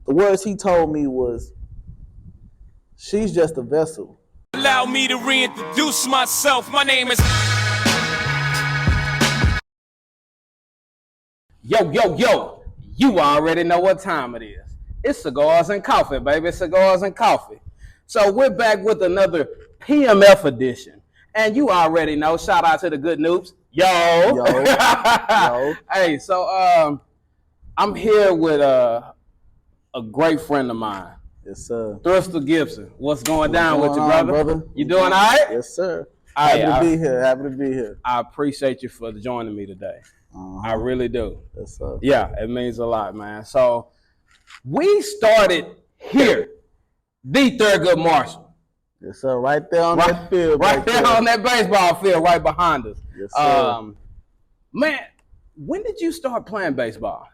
the words he told me was, "She's just a vessel." Allow me to reintroduce myself. My name is. Yo, yo, yo. You already know what time it is. It's Cigars and Coffee, baby. Cigars and Coffee. So we're back with another PMF edition. And you already know, shout out to the good noobs. Yo. Yo. Hey, so I'm here with a great friend of mine. Yes, sir. Thristle Gibson. What's going down with you, brother? You doing all right? Yes, sir. Happy to be here. Happy to be here. I appreciate you for joining me today. I really do. Yes, sir. Yeah, it means a lot, man. So we started here, the Thurgood Marshall. Yes, sir. Right there on that field. Right there on that baseball field right behind us. Yes, sir. Man, when did you start playing baseball?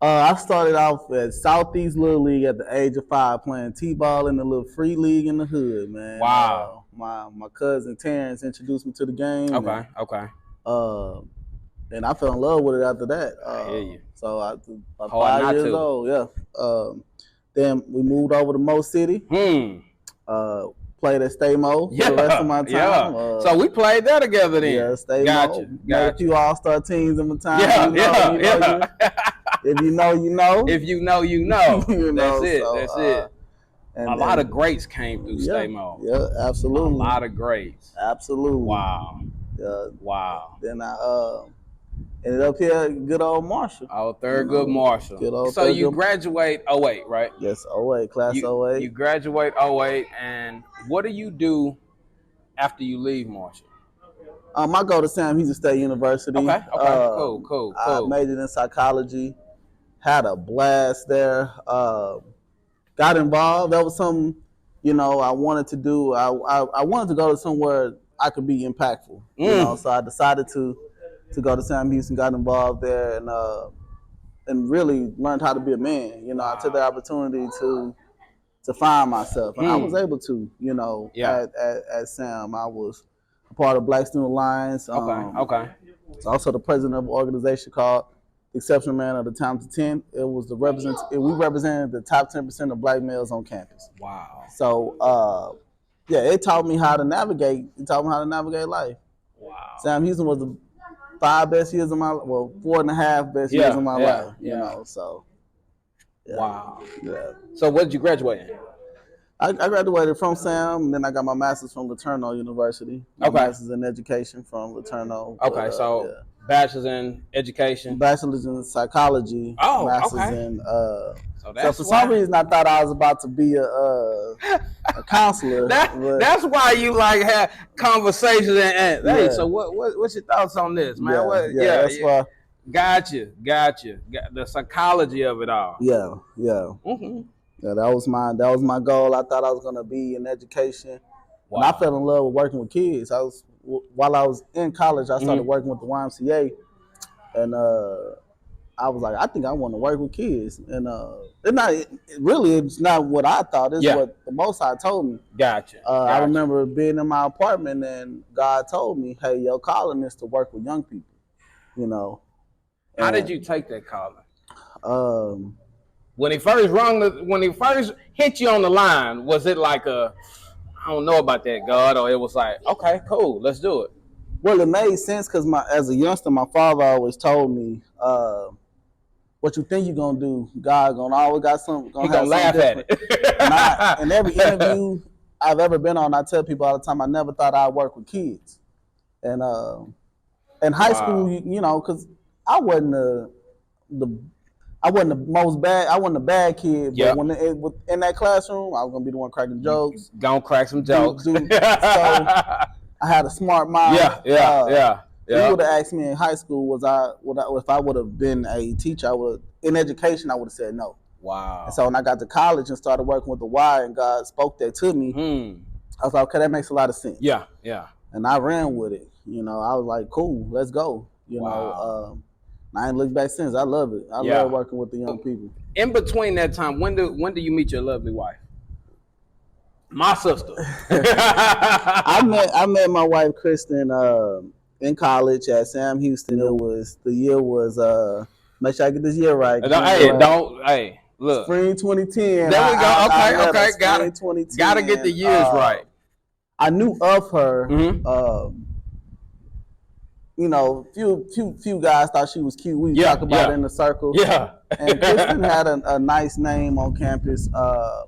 I started off at Southeast Little League at the age of 5 playing T-ball in the little free league in the hood, man. Wow. My cousin Terrence introduced me to the game. Okay. And I fell in love with it after that. I hear you. So I was about 5 years old, yeah. Then we moved over to Mo City. Played at Stay Mo for the rest of my time. Yeah. So we played that together then. Yeah, Stay Mo. Got a few all-star teams in my time. Yeah. If you know, you know. If you know, you know. You know, That's it. And a lot of greats came through Stay Mo. Yeah, absolutely. A lot of greats. Absolutely. Wow. Yeah. Wow. Then I ended up here at good old Marshall. Oh, Thurgood Marshall. Good old so Thurgood. You graduate 08, right? Yes, 08, class 08. You graduate 08, and what do you do after you leave Marshall? I go to Sam Houston State University. Okay. Cool. I majored in psychology. Had a blast there. Got involved. That was something, I wanted to do. I wanted to go to somewhere I could be impactful. So I decided to go to Sam Houston, got involved there, and really learned how to be a man. I took the opportunity to find myself, and I was able to. At Sam, I was a part of Black Student Alliance. Okay. I was also the president of an organization called Exceptional Man of the Talented 10. It was we represented the top 10% of black males on campus. Wow. So it taught me how to navigate. It taught me how to navigate life. Wow. Sam Houston was the 5 best years of my 4.5 best years of my life. So. Yeah. Wow. Yeah. So what did you graduate in? I graduated from Sam, and then I got my master's from LeTourneau University. My master's in education from LeTourneau. Okay, bachelor's in education. Bachelor's in psychology. Oh, master's in. So for some reason, I thought I was about to be a counselor. That's why you have conversations and hey. So what's your thoughts on this, man? That's why. Gotcha. The psychology of it all. Yeah. Mm-hmm. Yeah, that was my goal. I thought I was gonna be in education. Wow. And I fell in love with working with kids. While I was in college, I started working with the YMCA, and I was like, I think I want to work with kids. And it's not what I thought. It's what the Most High told me. Gotcha. I remember being in my apartment, and God told me, "Hey, your calling is to work with young people." How did you take that calling? When he first hit you on the line, was it like I don't know about that, God, or it was like, okay, cool, let's do it? Well, it made sense because as a youngster, my father always told me, what you think you're gonna do, God gonna always got something. He gonna laugh at it. In every interview I've ever been on, I tell people all the time, I never thought I'd work with kids. And in high school, because I wasn't the most bad. I wasn't a bad kid, but when in that classroom, I was gonna be the one cracking jokes. Gonna crack some jokes. So I had a smart mind. Yeah. You would have asked me in high school, if I would have been a teacher, in education, I would have said no. Wow. And so when I got to college and started working with the Y, and God spoke that to me, I was like, okay, that makes a lot of sense. Yeah. And I ran with it. I was like, cool, let's go. I ain't looked back since. I love it. I love working with the young people. In between that time, when do you meet your lovely wife? My sister. I met my wife Kristen in college at Sam Houston. The year was make sure I get this year right. Look. Spring 2010. There we go. Okay. Gotta get the years right. I knew of her. Mm-hmm. You know, few guys thought she was cute. We talk about it in the circle. Yeah. And Kristen had a nice name on campus.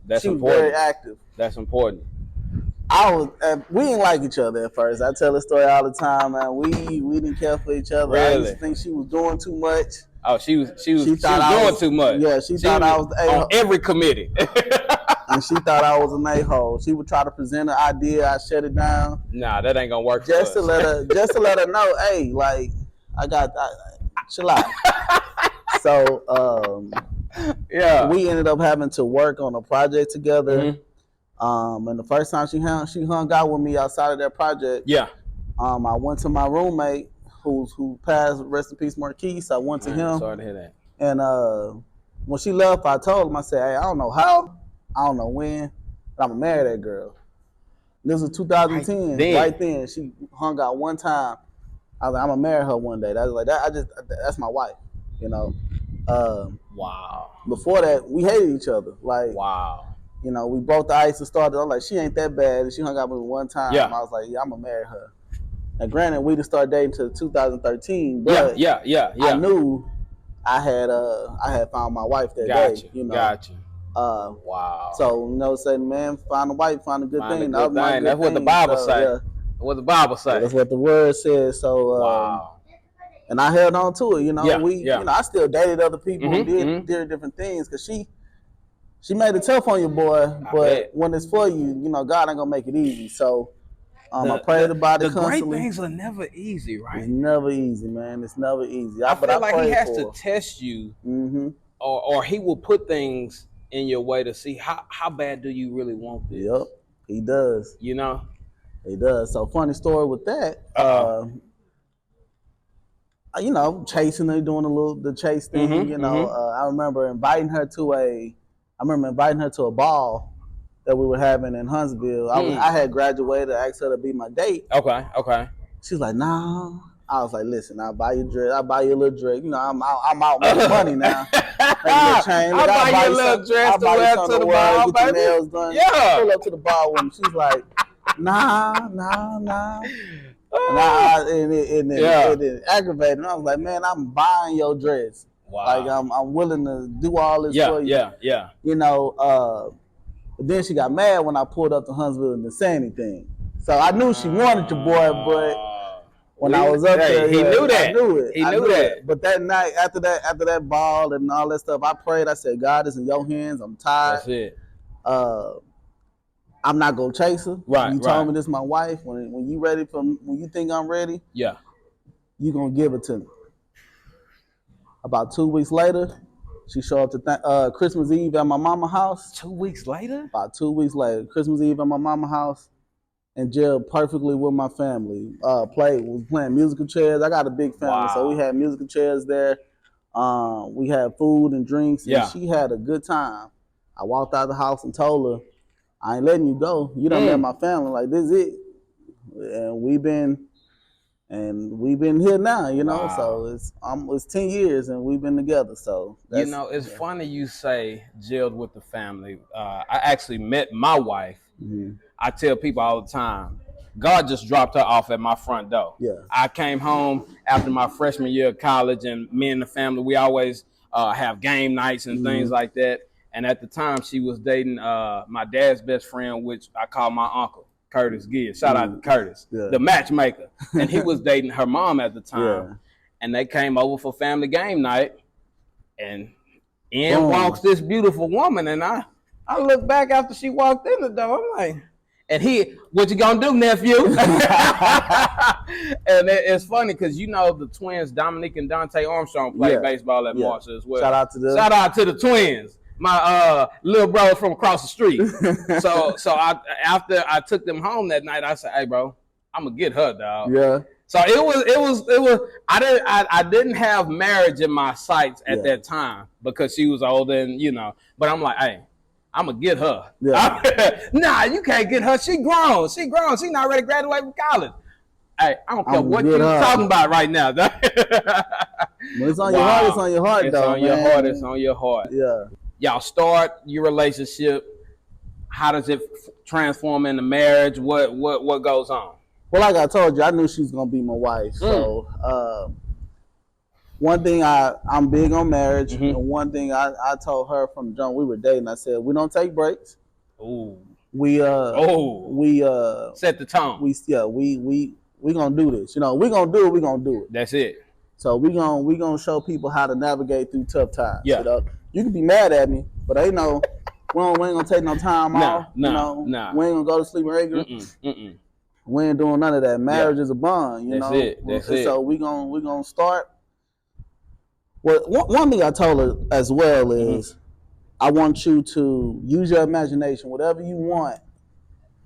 That's she was important. very active. That's important. We didn't like each other at first. I tell the story all the time, man. We didn't care for each other. Really? I used to think she was doing too much. Oh, she was doing too much. Yeah, she thought I was on every committee. And she thought I was an a-hole. She would try to present an idea, I shut it down. Nah, that ain't gonna work. Just to let her know, hey, like chill out. So yeah, we ended up having to work on a project together. Mm-hmm. And the first time she hung out with me outside of that project. Yeah. I went to my roommate who passed, rest in peace, Marquise. I went to him. Sorry to hear that. And when she left, I told him, I said, hey, I don't know how, I don't know when, but I'm gonna marry that girl. This was 2010. Right then, she hung out one time. I was like, I'm gonna marry her one day. That's my wife, you know. Wow. Before that, we hated each other. Like, wow. You know, we broke the ice and started. I'm like, she ain't that bad. And she hung out with me one time. Yeah. I was like, yeah, I'm gonna marry her. And granted, we didn't start dating until 2013. But yeah. I knew I had found my wife that day. You know. Gotcha. Wow. So, you know, saying, man, find a wife, find a good thing. That's what the Bible say. Yeah. What the Bible say. That's what the word says. So, wow. And I held on to it. You know, you know, I still dated other people and did different things because she made it tough on you, boy. But when it's for you, you know, God ain't gonna make it easy. So, I prayed about it constantly. The great things are never easy, right? It's never easy, man. It's never easy. I feel like he has to test you, or he will put things in your way to see how bad do you really want this. Yep, he does. You know, he does. So funny story with that. You know, chasing her, doing the chase thing. You know, I remember inviting her to a ball that we were having in Huntsville. I had graduated. I asked her to be my date. Okay. She's like, nah. I was like, listen, I'll buy you a dress. I'll buy you a little dress. You know, I'm out making money now. I'll buy you a little dress to wear to the ball, get your nails done. Yeah. Pull up to the ball with me. She's like, nah. And it aggravated. And I was like, man, I'm buying your dress. Wow. Like I'm willing to do all this for you. Yeah. You know, but then she got mad when I pulled up to Huntsville and didn't say anything. So I knew she wanted your boy, but when I was up there, he knew that. I knew it. He knew that. But that night, after that ball and all that stuff, I prayed. I said, God, it's in your hands. I'm tired. That's it. I'm not gonna chase her. Right. You told me this is my wife. When you ready when you think I'm ready, yeah, you gonna give it to me. About 2 weeks later, she showed up to Christmas Eve at my mama's house. 2 weeks later? About 2 weeks later, Christmas Eve at my mama's house, and gelled perfectly with my family. Was playing musical chairs. I got a big family, so we had musical chairs there. We had food and drinks, and she had a good time. I walked out of the house and told her, I ain't letting you go. You done met my family. Like, this is it. And we've been here now, you know. So it's 10 years and we've been together. So you know, it's funny you say jailed with the family. I actually met my wife. I tell people all the time, God just dropped her off at my front door. Yeah. I came home after my freshman year of college, and me and the family, we always have game nights and things like that. And at the time, she was dating my dad's best friend, which I call my uncle, Curtis Gibbs. Shout out to Curtis, the matchmaker. And he was dating her mom at the time. Yeah. And they came over for family game night. And in walks this beautiful woman. And I look back after she walked in the door. I'm like, and what you gonna do, nephew? And it's funny because, you know, the twins, Dominique and Dante Armstrong, played baseball at Marshall as well. Shout out to them. Shout out to the twins. My little brother from across the street. so after I took them home that night, I said, "Hey, bro, I'm gonna get her, dog." Yeah. So it was. I didn't have marriage in my sights at that time because she was older, and you know. But I'm like, hey, I'm gonna get her. Yeah. Nah, you can't get her. She grown. She not ready to graduate from college. Hey, I don't care what you're talking about right now. When it's on your heart, it's on your heart, it's though. On your heart, it's on your heart. Yeah. y'all start your relationship. How does it transform into marriage? What goes on? Well, like I told you, I knew she was gonna be my wife. So one thing I'm big on marriage, and one thing I told her from the jump we were dating, I said we don't take breaks. Ooh. We set the tone. We gonna do this. You know, we gonna do it. We gonna do it. That's it. So we gonna show people how to navigate through tough times. Yeah. You know? You can be mad at me, but ain't no we ain't gonna take no time off. Nah. We ain't gonna go to sleep regular. We ain't doing none of that. Marriage is a bond. You know. That's it. So we gonna start. Well, one thing I told her as well is, I want you to use your imagination. Whatever you want,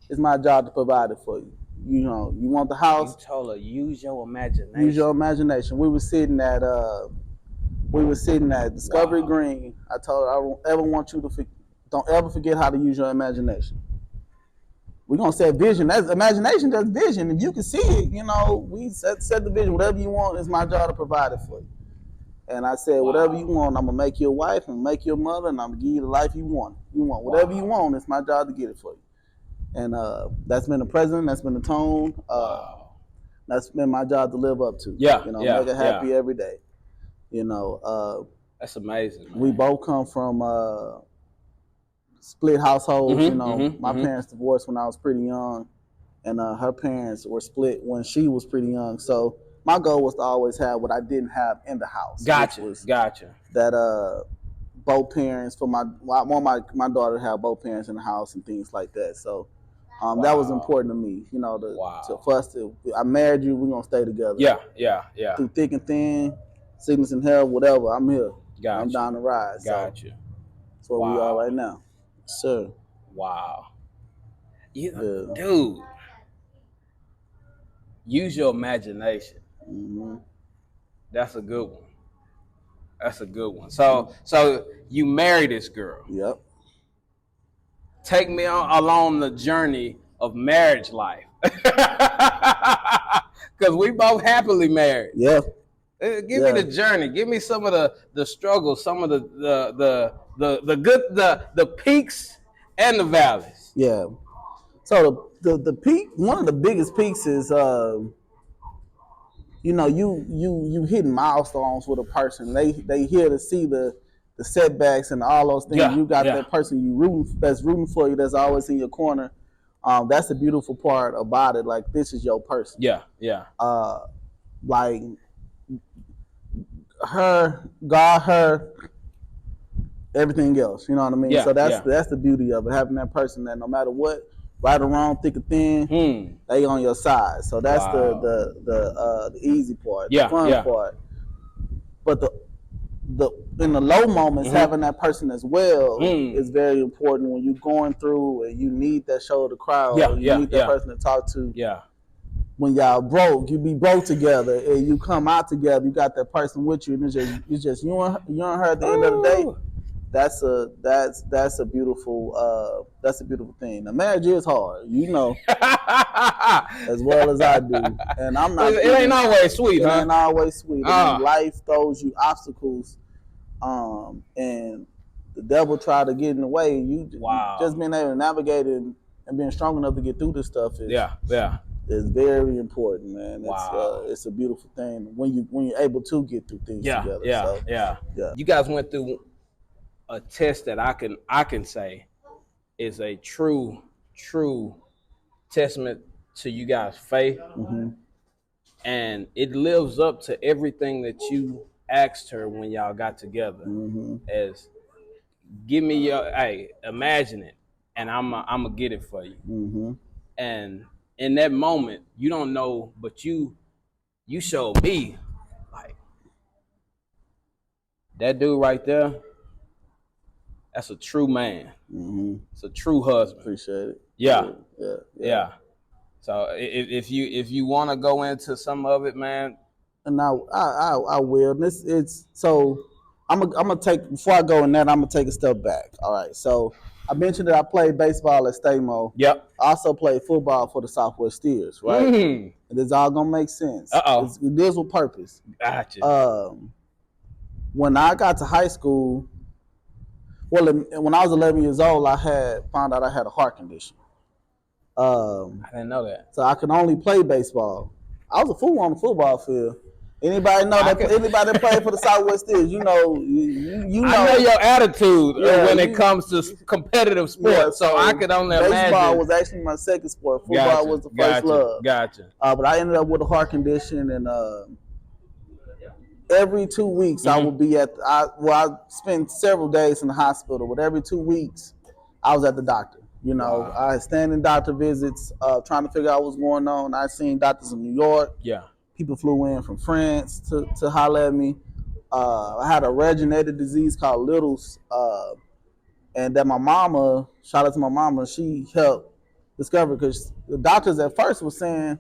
it's my job to provide it for you. You know, you want the house. You told her use your imagination. Use your imagination. We were sitting at Discovery Green. I told her I don't ever want you to don't ever forget how to use your imagination. We're gonna set vision. That's imagination. That's vision. If you can see it, you know, we set the vision. Whatever you want, it's my job to provide it for you. And I said, whatever you want, I'm gonna make you a wife and make you a mother, and I'm gonna give you the life you want. You want whatever you want. It's my job to get it for you. And that's been the present. That's been the tone. That's been my job to live up to. Yeah, you know, make her happy every day. You know, that's amazing. Man. We both come from split households. You know, my parents divorced when I was pretty young, and her parents were split when she was pretty young. So my goal was to always have what I didn't have in the house. Gotcha. That both parents for my daughter have both parents in the house and things like that. So that was important to me. You know, for us to I married you, we're gonna stay together. Yeah. Through thick and thin, sickness and health, whatever. I'm here. Gotcha. I'm down the ride. Gotcha. That's where we are right now, sir. Wow. Dude, use your imagination. That's a good one. So you marry this girl. Yep. Take me along the journey of marriage life, because we both happily married. Yeah. Give me the journey. Give me some of the struggles, some of the good, the peaks and the valleys. Yeah. So the peak, one of the biggest peaks is you know, you hitting milestones with a person. They here to see the setbacks and all those things. You got that person that's rooting for you, that's always in your corner. That's the beautiful part about it. Like, this is your person. Yeah. Like her, everything else. You know what I mean? Yeah, so that's the beauty of it. Having that person that no matter what, right or wrong, thick or thin, they on your side. So that's the easy part, the fun part. But the in the low moments, having that person as well is very important when you're going through and you need that shoulder to cry on. You need that person to talk to. Yeah. When y'all broke, you be broke together and you come out together, you got that person with you, and it's just you and her at the end of the day. That's a beautiful thing. Now, marriage is hard, you know, as well as I do. And I'm not. It ain't always sweet, It ain't always sweet. I mean, life throws you obstacles, and the devil try to get in the way. You just being able to navigate it and being strong enough to get through this stuff is very important, man. It's a beautiful thing when you're able to get through things together. Yeah. You guys went through a test that I can say is a true testament to you guys' faith, and it lives up to everything that you asked her when y'all got together. As give me your imagine it, and I'm gonna get it for you. And in that moment, you don't know, but you showed me, like, that dude right there. That's a true man. It's a true husband. Appreciate it. Yeah. So if you want to go into some of it, man. And I will. And so I'm gonna take, before I go in that, I'm gonna take a step back. All right. So I mentioned that I played baseball at Stamo. Yep. I also played football for the Southwest Steers. Right. And it's all gonna make sense. It deals with purpose. Gotcha. When I got to high school. Well, when I was 11 years old, I had found out I had a heart condition. I didn't know that. So I could only play baseball. I was a fool on the football field. Anybody know that? Anybody that played for the Southwest Steelers, you know. I know your attitude when it comes to competitive sports, Yeah, so I could only imagine. Baseball was actually my second sport. Football was the first love. Gotcha. But I ended up with a heart condition, and every 2 weeks I would be at. I spent several days in the hospital, but every 2 weeks I was at the doctor. You know, I had standing doctor visits, trying to figure out what's going on. I seen doctors in New York. Yeah. People flew in from France to holler at me. I had a originated disease called Little's, and that my mama, shout out to my mama, she helped discover, because the doctors at first were saying,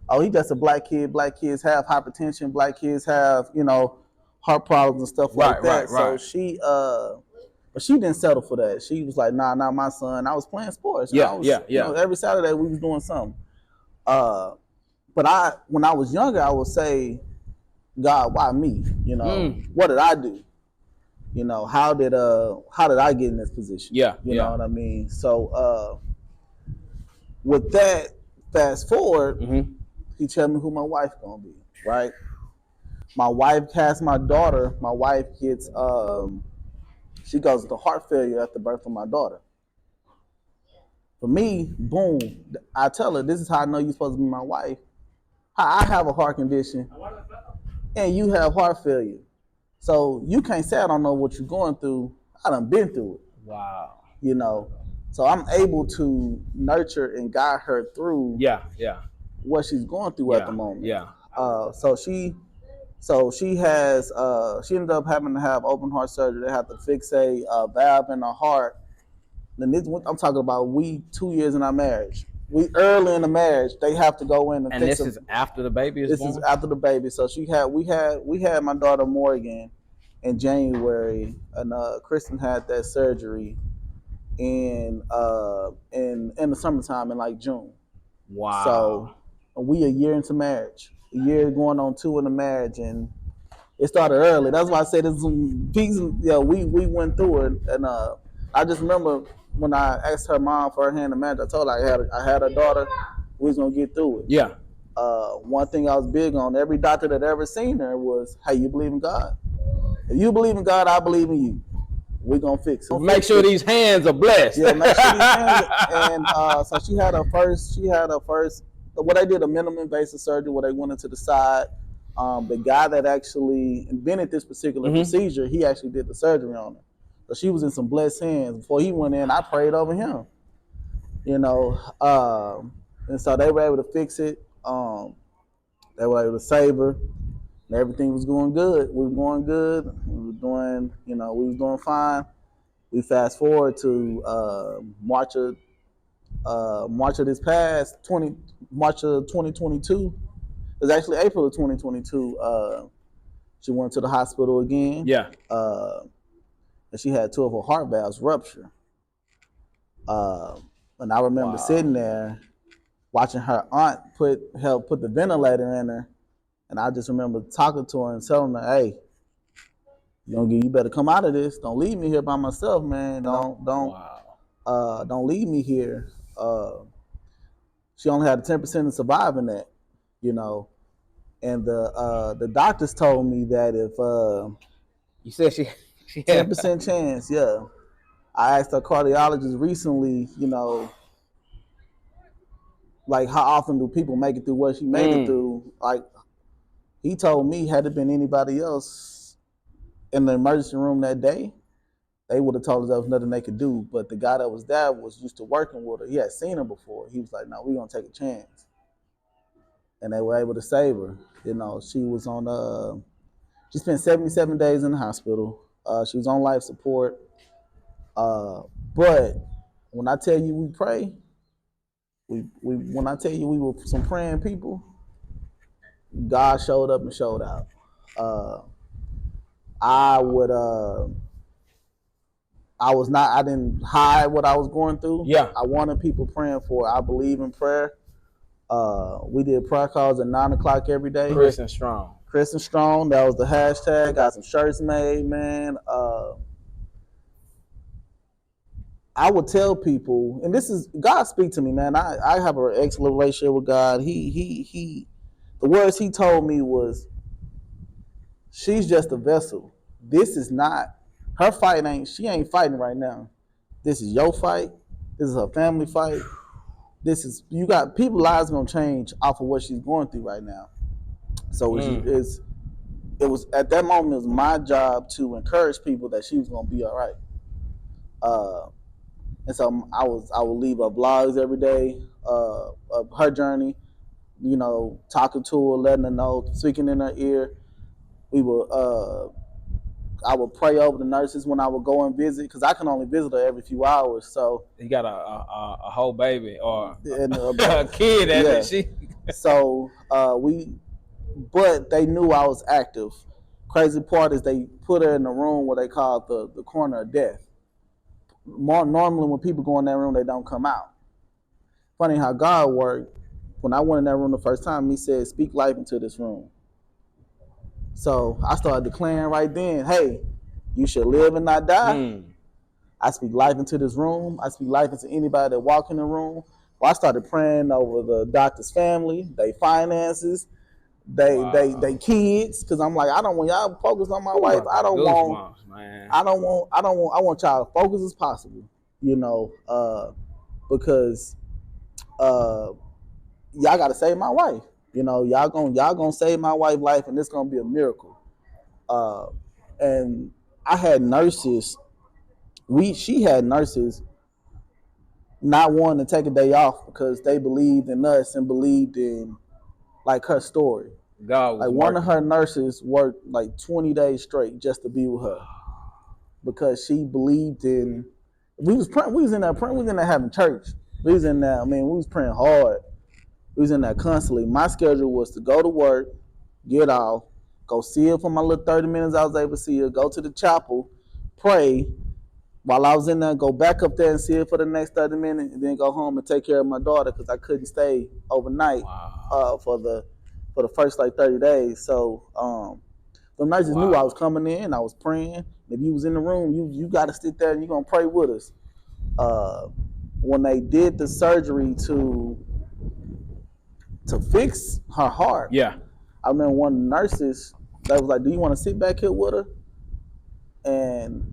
oh, he just a black kid. Black kids have hypertension. Black kids have, you know, heart problems and stuff like that. So she, but she didn't settle for that. She was like, nah, not my son. I was playing sports. You know, every Saturday we was doing something. But when I was younger, I would say, God, why me? You know, what did I do? You know, how did I get in this position? You know what I mean? So with that, fast forward, he tell me who my wife gonna be, right? My wife has my daughter. My wife gets she goes to heart failure at the birth of my daughter. For me, boom, I tell her, this is how I know you're supposed to be my wife. I have a heart condition and you have heart failure. So you can't say I don't know what you're going through. I done been through it. Wow. You know, so I'm able to nurture and guide her through what she's going through at the moment. So she ended up having to have open heart surgery. They have to fix a valve in her heart. Then I'm talking about 2 years in our marriage. We early in the marriage, they have to go in and fix it. And this is after the baby is born? This is after the baby. So we had my daughter Morgan in January, and Kristen had that surgery in the summertime in like June. Wow. So we a year into marriage, a year going on 2 in the marriage, and it started early. That's why I said there's some peaks. We went through it, and I just remember when I asked her mom for her hand in marriage, I told her I had a daughter. We was gonna get through it. One thing I was big on, every doctor that ever seen her was, hey, you believe in God? If you believe in God, I believe in you. We're gonna fix it. Make sure these hands are blessed. Yeah, make sure these hands and so she had her first, well, they did a minimum invasive surgery where they went into the side. The guy that actually invented this particular procedure, he actually did the surgery on her. So she was in some blessed hands. Before he went in, I prayed over him. You know, and so they were able to fix it. They were able to save her. And everything was going good. We were going good. We was doing fine. We fast forward to March of this past March of 2022. It was actually April of 2022. She went to the hospital again. And she had 2 of her heart valves rupture. And I remember sitting there watching her aunt help put the ventilator in her. And I just remember talking to her and telling her, hey, you better come out of this. Don't leave me here by myself, man. Don't leave me here. She only had a 10% of surviving that, you know. And the doctors told me that if you said she had 10% chance, I asked a cardiologist recently, you know, like how often do people make it through what she made it through? Like, he told me, had it been anybody else in the emergency room that day, they would have told us there was nothing they could do. But the guy that was there was used to working with her. He had seen her before. He was like, no, we're going to take a chance. And they were able to save her. You know, she was on, she spent 77 days in the hospital. She was on life support. But when I tell you we pray, when I tell you we were some praying people, God showed up and showed out. I didn't hide what I was going through. I wanted people praying for her. I believe in prayer. We did prayer calls at 9:00 every day. Kristen Strong. Kristen Strong, that was the hashtag. Got some shirts made, man. I would tell people, and this is God speak to me, man. I have an excellent relationship with God. He the words he told me was, she's just a vessel. This is not her fight. She ain't fighting right now. This is your fight. This is her family fight. This is you got people lives gonna change off of what she's going through right now. So it was at that moment it was my job to encourage people that she was gonna be all right. Uh, and so I would leave her blogs every day of her journey. You know, talking to her, letting her know, speaking in her ear. We would I would pray over the nurses when I would go and visit because I can only visit her every few hours. So you got a whole baby or and, a kid at yeah. she. So but they knew I was active. Crazy part is they put her in the room where they call it the corner of death. Normally when people go in that room, they don't come out. Funny how God worked. When I went in that room the first time, he said, "Speak life into this room." So I started declaring right then, "Hey, you should live and not die." I speak life into this room. I speak life into anybody that walk in the room. Well, I started praying over the doctor's family, their finances, they kids, because I'm like, I don't want y'all to focus on my wife. I want y'all to focus as possible, you know, because y'all got to save my wife. You know, y'all gonna save my wife's life, and it's gonna be a miracle. And I had nurses. She had nurses not wanting to take a day off because they believed in us and believed in like her story. God was like one of her nurses worked like 20 days straight just to be with her because she believed in. We was in there having church. We was in there. I mean, we was praying hard. We was in there constantly. My schedule was to go to work, get off, go see her for my little 30 minutes I was able to see her, go to the chapel, pray. While I was in there, go back up there and see her for the next 30 minutes, and then go home and take care of my daughter because I couldn't stay overnight for the first like 30 days. So the nurses knew I was coming in. I was praying. If you was in the room, you got to sit there and you're going to pray with us. When they did the surgery to fix her heart, I remember one of the nurses that was like, "Do you want to sit back here with her?" And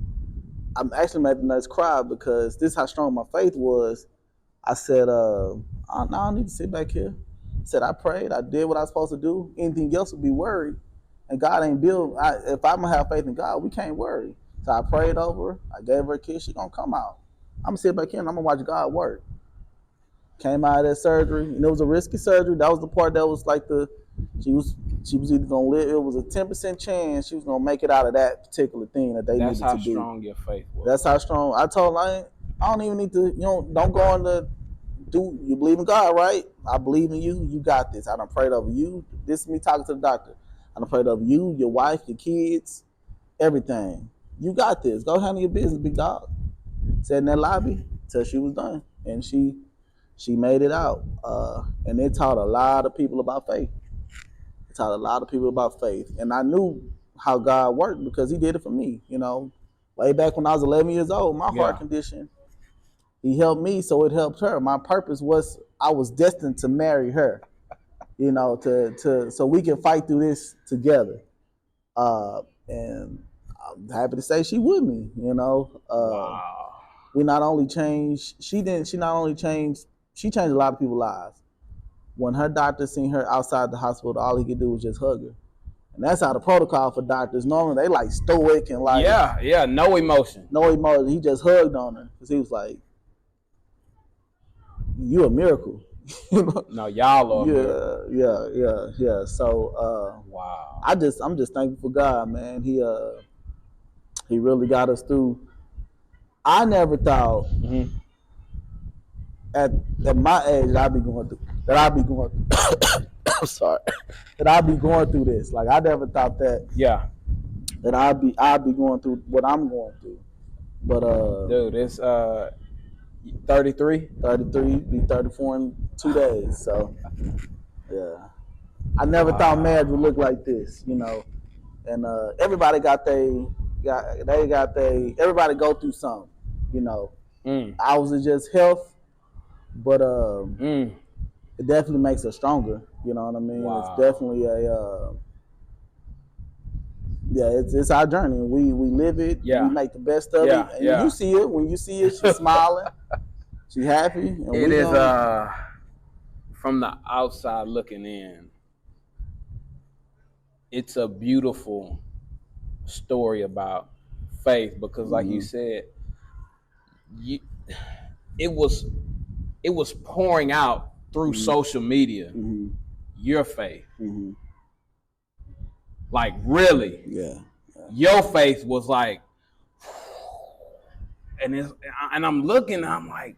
I'm actually made the nurse cry because this is how strong my faith was. I said, "No, I need to sit back here." I said, "I prayed. I did what I was supposed to do. Anything else would be worried. And God ain't built. If I'm going to have faith in God, we can't worry." So I prayed over her. I gave her a kiss. She going to come out. I'm going to sit back here and I'm going to watch God work. Came out of that surgery. And it was a risky surgery. That was the part that was like she was either going to live. It was a 10% chance she was going to make it out of that particular thing that they needed to do. That's how strong your faith was. That's how strong. I told her, I don't even need to, don't go on the, you believe in God, right? I believe in you. You got this. I done prayed over you. This is me talking to the doctor. I done prayed over you, your wife, your kids, everything. You got this. Go handle your business, big dog. Sat in that lobby till she was done. And she made it out. And it taught a lot of people about faith. It taught a lot of people about faith. And I knew how God worked because he did it for me. Way back when I was 11 years old, my heart condition, he helped me, so it helped her. My purpose was I was destined to marry her, so we can fight through this together. And I'm happy to say she with me. We not only changed. She changed a lot of people's lives. When her doctor seen her outside the hospital, all he could do was just hug her. And that's how the protocol for doctors. Normally they like stoic and like no emotion. He just hugged on her because he was like, "You a miracle." No, y'all are. Yeah. So I'm just thankful for God, man. He really got us through. I never thought at my age that I'd be going through. I'm sorry. That I'd be going through this. Like I never thought that. Yeah. That I'd be going through what I'm going through. But dude, it's 33, be 34 in 2 days. So yeah, I never thought marriage would look like this, And everybody everybody go through something, Ours is just health, but it definitely makes us stronger. You know what I mean? Wow. It's definitely it's our journey. We live it. Yeah. We make the best of it. And you see it. When you see it, she's smiling. She's happy. And it is from the outside looking in, it's a beautiful story about faith because, like you said, it was pouring out through social media. Your faith, like really, your faith was like, and I'm looking, I'm like,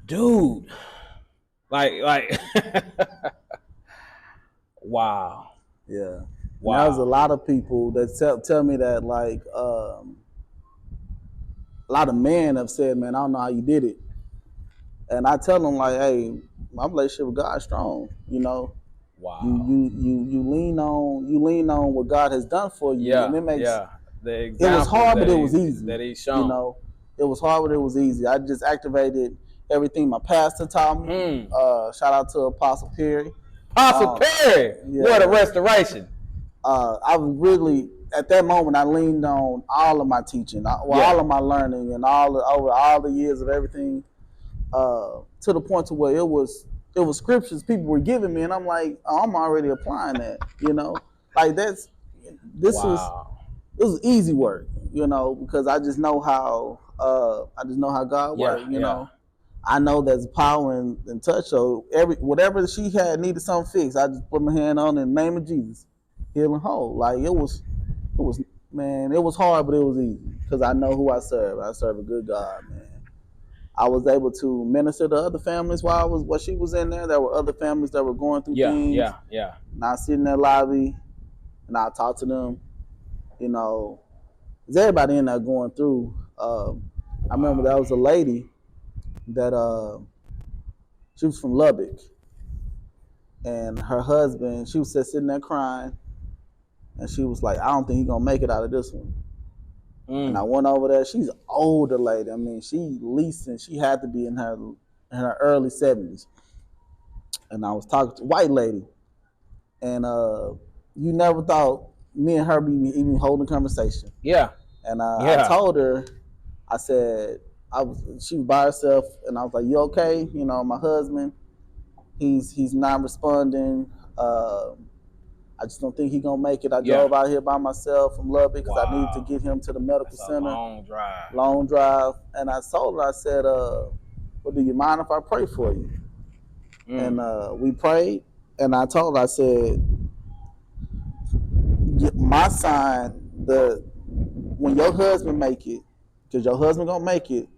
dude, like, wow. Yeah. Wow. There's a lot of people that tell me that, like, a lot of men have said, man, I don't know how you did it. And I tell them, like, hey, my relationship with God is strong, you know. Wow. You lean on what God has done for you. Yeah. And it makes it was hard, but it was easy. That He's shown. You know, it was hard, but it was easy. I just activated everything my pastor taught me. Shout out to Apostle Perry. Apostle Perry, what a restoration. I was really, at that moment, I leaned on all of my teaching, all of my learning, and over all the years of everything, to the point to where it was scriptures people were giving me, and I'm like, oh, I'm already applying that, you know, like this was easy work, you know, because I just know how God works, you know. I know there's power in touch, so whatever she had needed something fixed, I just put my hand on it in the name of Jesus, heal and whole. Like it was man, it was hard, but it was easy because I know who I serve. I serve a good God, man. I was able to minister to other families while she was in there. There were other families that were going through things. And I sit in that lobby and I talk to them. You know, there's everybody in there going through. I remember there was a lady that she was from Lubbock, and her husband, she was just sitting there crying, and she was like, I don't think he's gonna make it out of this one. And I went over there. She's an older lady. I mean, she had to be in her early 70s. And I was talking to a white lady, and you never thought me and her be even holding a conversation. And I told her, I said, she was by herself, and I was like, you okay? You know, my husband, he's not responding. I just don't think he's gonna make it. I drove out here by myself from Lubbock because I needed to get him to the medical center. Long drive. And I told her, I said, well, do you mind if I pray for you? And we prayed, and I told her, I said, my sign, when your husband make it, because your husband gonna make it,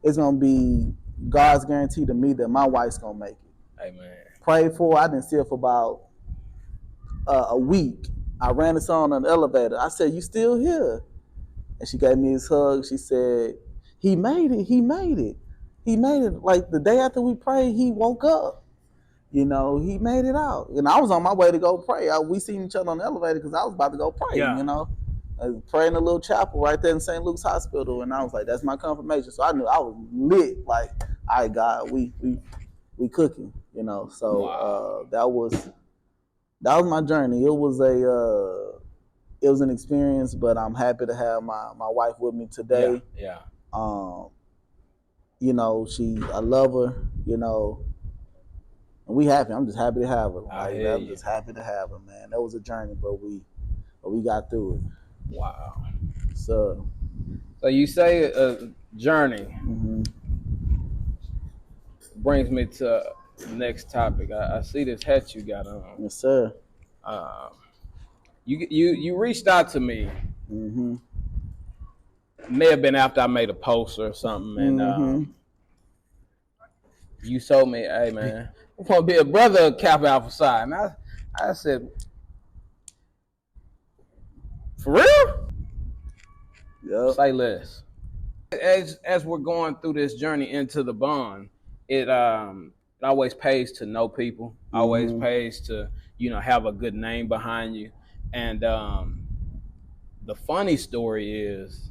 it's gonna be God's guarantee to me that my wife's gonna make it. Amen. Prayed for her. I didn't see her for about a week. I ran into her on an elevator. I said, you still here? And she gave me this hug. She said, he made it. He made it. He made it. Like the day after we prayed, he woke up. You know, he made it out. And I was on my way to go pray. We seen each other on the elevator because I was about to go pray, you know. I was praying in a little chapel right there in St. Luke's Hospital. And I was like, that's my confirmation. So I knew I was lit. Like, all right, God, we cooking, you know. So that was my journey. It was an experience, but I'm happy to have my wife with me today. You know, I love her, you know, and we happy. I'm just happy to have her. I'm just happy to have her, man. That was a journey, but we got through it. Wow. So you say a journey brings me to the next topic. I see this hat you got on. Yes, sir. You reached out to me. May have been after I made a post or something, and you told me, "Hey, man, I'm gonna be a brother of Kappa Alpha Psi." And I said, "For real?" Yep. Say less. As we're going through this journey into the bond, it always pays to know people. Always pays to have a good name behind you. And the funny story is,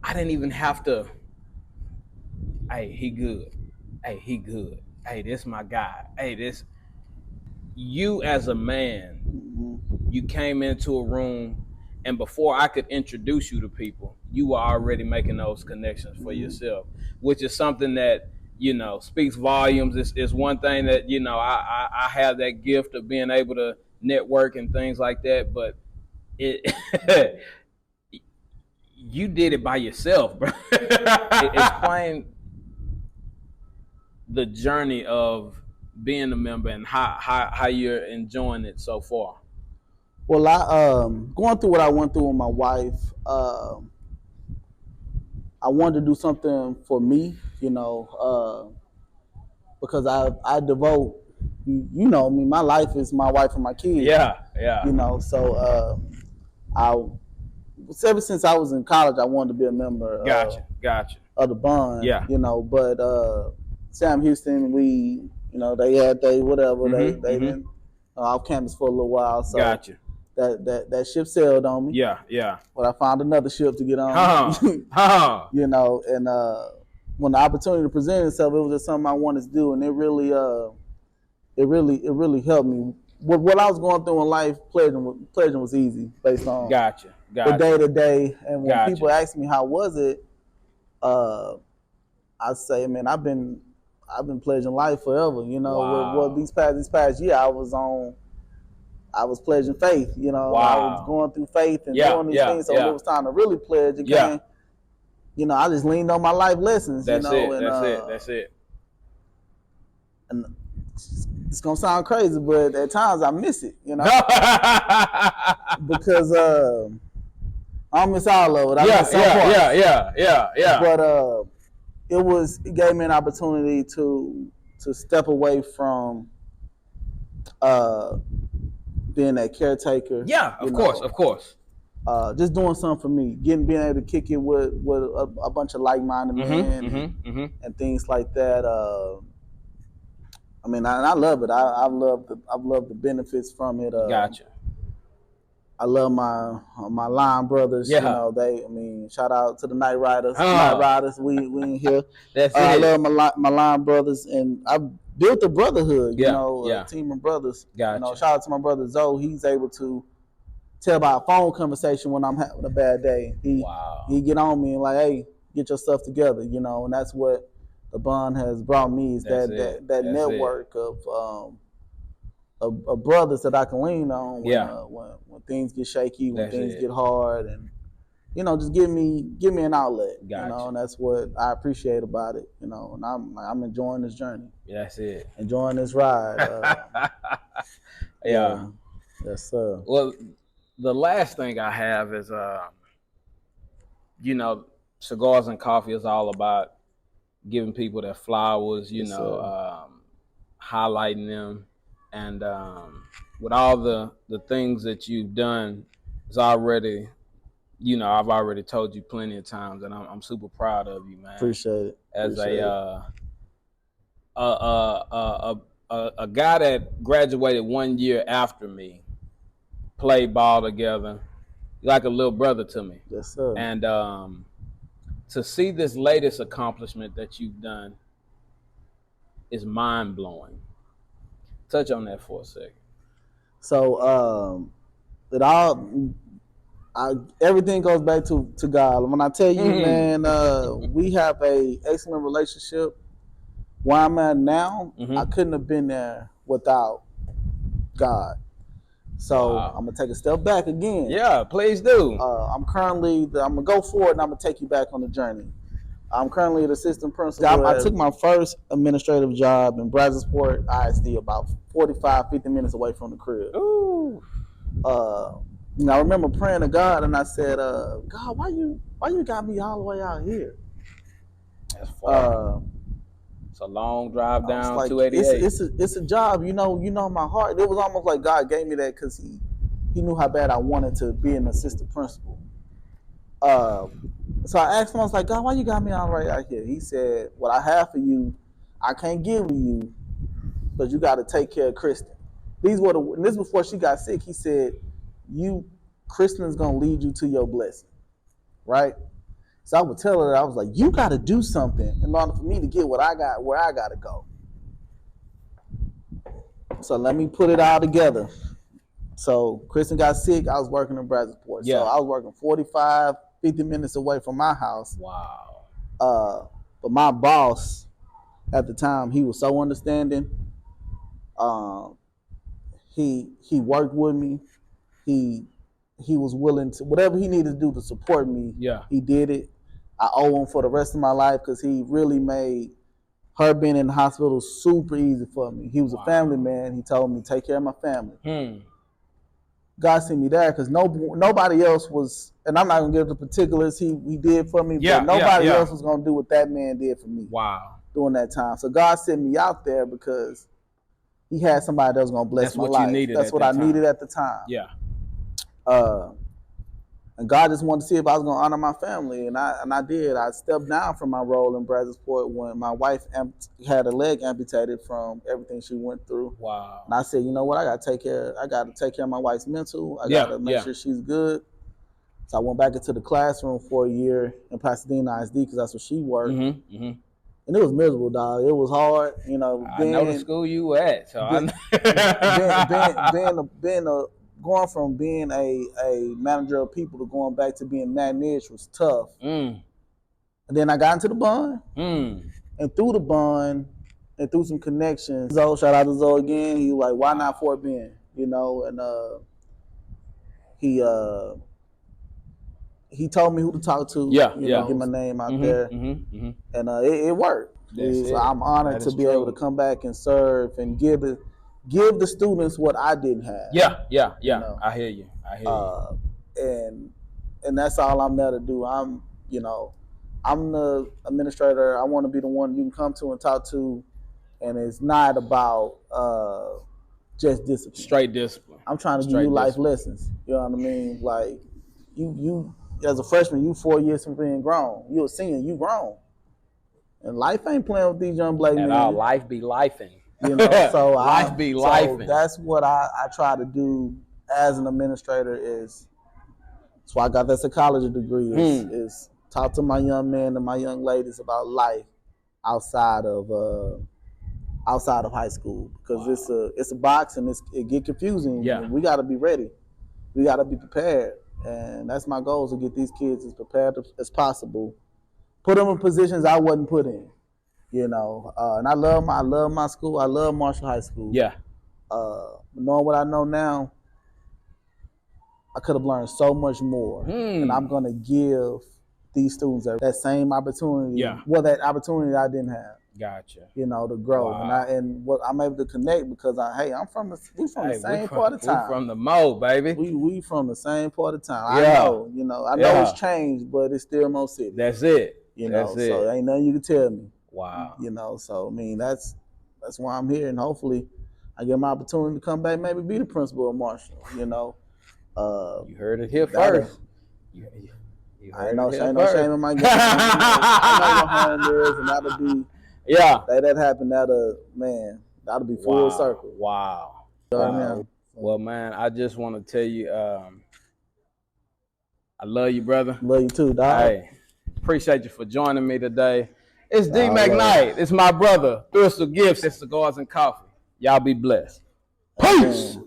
I didn't even have to. Hey, he good. Hey, he good. Hey, this my guy. Hey, this. You as a man, you came into a room, and before I could introduce you to people, you were already making those connections for yourself, which is something that speaks volumes. It's one thing that I have that gift of being able to network and things like that, but it you did it by yourself, bro. Explain the journey of being a member and how you're enjoying it so far. Well, I going through what I went through with my wife. I wanted to do something for me, because I devote, I mean, my life is my wife and my kids. Yeah. So I ever since I was in college, I wanted to be a member. Gotcha. Of the bond. Yeah. But Sam Houston, they had whatever they been off campus for a little while. So Gotcha. That ship sailed on me. Yeah. But I found another ship to get on. And when the opportunity presented itself, it was just something I wanted to do, and it really helped me. What I was going through in life, pledging was easy based on Gotcha. the day to day. And when Gotcha. people ask me how was it, I say, man, I've been pledging life forever. Wow. This past year, I was pledging faith. Wow. I was going through faith and doing these things. So it was time to really pledge again. I just leaned on my life lessons. That's it. And it's gonna sound crazy, but at times I miss it. Because I don't miss all of it. I miss some parts. Yeah. But it gave me an opportunity to step away from being that caretaker. Yeah, of course. Just doing something for me, being able to kick it with a bunch of like-minded men and things like that. I mean, I love it. I've loved the benefits from it. Gotcha. I love my line brothers. Yeah. Shout out to the Night Riders. Huh. Night Riders, we in here. That's it. I love my line brothers, and I built a brotherhood. A team of brothers. Gotcha. Shout out to my brother Zoe. He's able to tell by a phone conversation when I'm having a bad day. He get on me and like, hey, get your stuff together. And that's what the bond has brought me is that network of brothers that I can lean on when things get shaky, when things get hard, and just give me an outlet. Gotcha. And that's what I appreciate about it. And I'm enjoying this journey. That's it. Enjoying this ride. Yeah. Yes, sir. Well, the last thing I have is cigars and coffee is all about giving people their flowers, highlighting them. And with all the things that you've done, it's already, I've already told you plenty of times, and I'm super proud of you, man. Appreciate it. As a guy that graduated 1 year after me, played ball together, like a little brother to me. Yes, sir. And to see this latest accomplishment that you've done is mind-blowing. Touch on that for a second. So everything goes back to God. When I tell you, man, we have a excellent relationship. Where I'm at now, I couldn't have been there without God. So I'm gonna take a step back again. Yeah, please do. I'm gonna go forward and I'm gonna take you back on the journey. I'm currently an assistant principal. I took my first administrative job in Brazosport ISD, about 45, 50 minutes away from the crib. Ooh. I remember praying to God and I said, God, why you got me all the way out here? That's far. It's a long drive down like, 288. It's a job, my heart. It was almost like God gave me that because he knew how bad I wanted to be an assistant principal. So I asked him, I was like, God, why you got me all right out here? He said, what I have for you, I can't give to you, but you got to take care of Kristen. This before she got sick. He said, Kristen is going to lead you to your blessing, right? So I would tell her, I was like, you got to do something in order for me to get what I got, where I got to go. So let me put it all together. So Kristen got sick. I was working in Brazosport. Yeah. So I was working 45, 50 minutes away from my house. Wow. But my boss at the time, he was so understanding. He worked with me. He was willing to, whatever he needed to do to support me. Yeah. He did it. I owe him for the rest of my life because he really made her being in the hospital super easy for me. He was a family man. He told me, take care of my family. God sent me there because nobody else was, and I'm not going to give the particulars he did for me, but nobody else was going to do what that man did for me. Wow. During that time. So God sent me out there because he had somebody that was going to bless my life. That's what you needed. That's what I needed at the time. Yeah. And God just wanted to see if I was going to honor my family, and I did. I stepped down from my role in Brazosport when my wife had a leg amputated from everything she went through. Wow. And I said, you know what? I got to take care of my wife's mental. I got to make sure she's good. So I went back into the classroom for a year in Pasadena ISD because that's where she worked. And it was miserable, dog. It was hard, you know. I know the school you were at, so going from being a manager of people to going back to being managed was tough. And then I got into the bund, and through the bund and through some connections. Zoe, shout out to Zoe again. He was like, why not Fort Bend? You know, and he told me who to talk to. You know, get my name out there, and it worked. So I'm honored to be able to come back and serve and give the students what I didn't have. You know? I hear you. And that's all I'm there to do. I'm the administrator. I want to be the one you can come to and talk to, and it's not about just discipline. Straight discipline. I'm trying to give you life lessons. You know what I mean? Like you as a freshman, you 4 years from being grown. You're a senior, you grown. And life ain't playing with these young black men. Our life be lifing. You know, so life be lifing. So that's what I try to do as an administrator is. That's why I got that psychology degree. Is talk to my young men and my young ladies about life outside of high school because it's a box and it get confusing. Yeah, and we got to be ready. We got to be prepared, and that's my goal is to get these kids as prepared as possible. Put them in positions I wasn't put in, you know. And I love my school. I love Marshall High School. Yeah. Knowing what I know now, I could have learned so much more. And I'm gonna give these students that same opportunity. Yeah. Well, that opportunity I didn't have. Gotcha. You know, to grow. Wow. And what I'm able to connect because we from the same part of town. We from the Mo, baby. We from the same part of town. Yeah. I know it's changed, but it's still Mo City. That's it. You know, so ain't nothing you can tell me. Wow. You know, so I mean that's why I'm here, and hopefully I get my opportunity to come back, maybe be the principal of Marshall. You know, you heard it here first. You heard ain't no shame in my game. I know what home is, and that'll be that happened. That'll be full circle. Wow. Wow. Well, man, I just want to tell you, I love you, brother. Love you too, dog. Hey, appreciate you for joining me today. It's D McKnight. It's my brother, Thristle Gibson. Cigars and Coffee. Y'all be blessed. Peace.